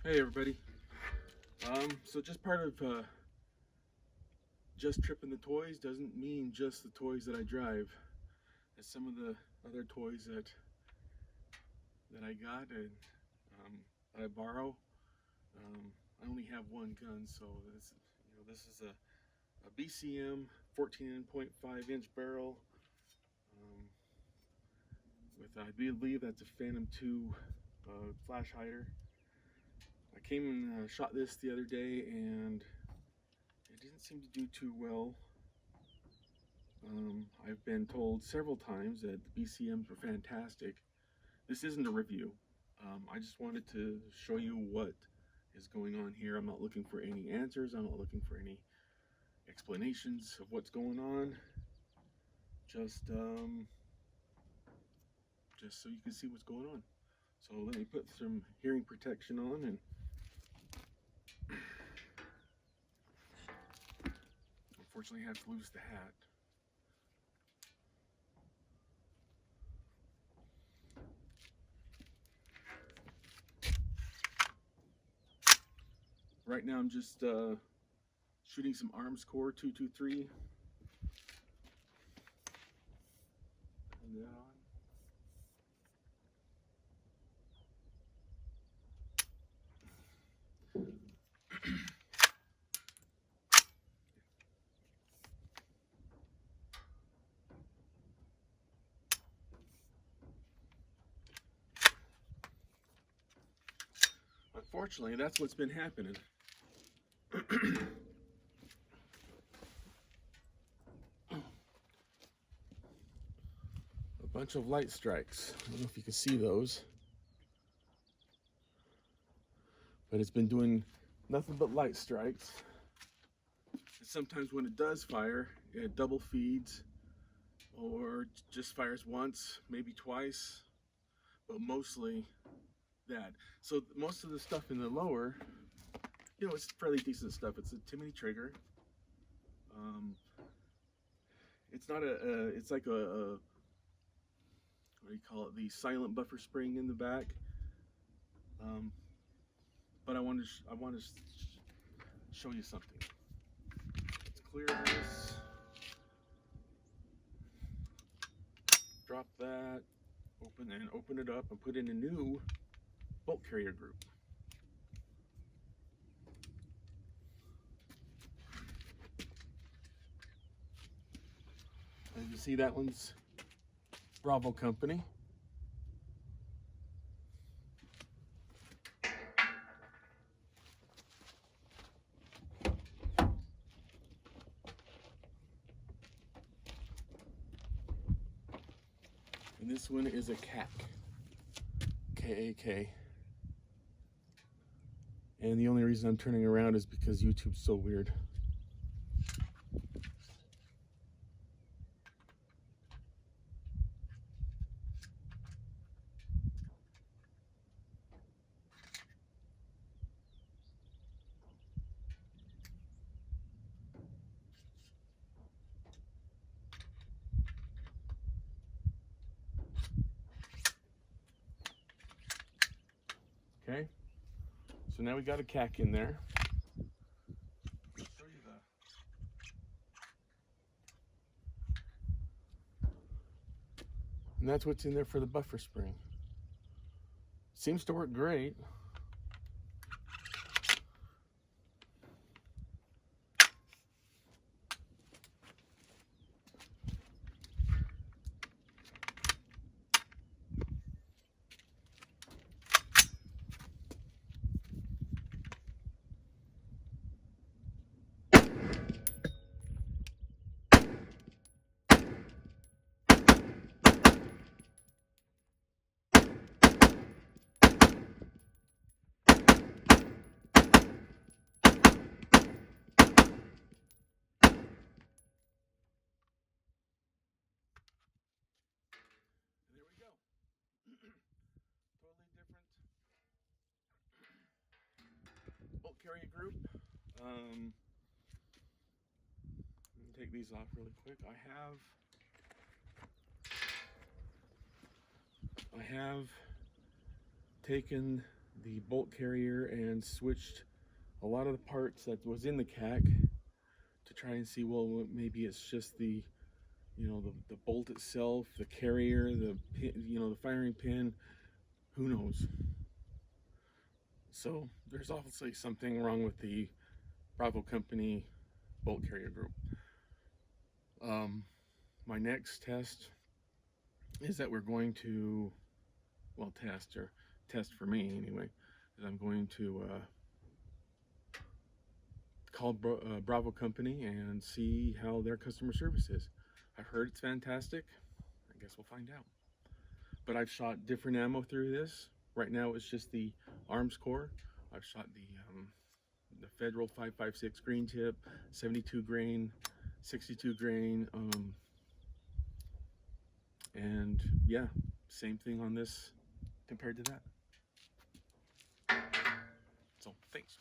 Hey everybody. So just part of just tripping the toys doesn't mean just the toys that I drive. It's some of the other toys that I got and that I borrow. I only have one gun, so this is a BCM 14.5 inch barrel with I believe that's a Phantom 2 flash hider. I came and shot this the other day and it didn't seem to do too well. I've been told several times that the BCMs were fantastic. This isn't a review. I just wanted to show you what is going on here. I'm not looking for any answers. I'm not looking for any explanations of what's going on. Just so you can see what's going on. So let me put some hearing protection on and unfortunately I have to lose the hat. Right now I'm just shooting some arms core 223. Turn that on. Unfortunately, that's what's been happening. A bunch of light strikes. I don't know if you can see those, but it's been doing nothing but light strikes. And sometimes when it does fire, it double feeds or just fires once, maybe twice, but mostly that. So most of the stuff in the lower, it's fairly decent stuff. It's a Timony trigger. It's not it's like a what do you call it? The silent buffer spring in the back. But I want to show you something. Let's clear this. Drop that. Open it up and put in a new bolt carrier group. As you see, that one's Bravo Company. And this one is a CAK. K-A-K. And the only reason I'm turning around is because YouTube's so weird. Okay, so now we got a CAK in there. I'll show you and that's what's in there for the buffer spring. Seems to work great. Totally different bolt carrier group. Let me take these off really quick. I have taken the bolt carrier and switched a lot of the parts that was in the CAC to try and see, well, maybe it's just the, the bolt itself, the carrier, the pin, the firing pin, who knows. So there's obviously something wrong with the Bravo company bolt carrier group. My next test is that we're going to, well, test for me anyway, is I'm going to call Bravo company and see how their customer service is. I've heard it's fantastic. I guess we'll find out. But I've shot different ammo through this. Right now it's just the arms core. I've shot the Federal 5.56 green tip, 72 grain, 62 grain, and yeah, same thing on this compared to that. So thanks.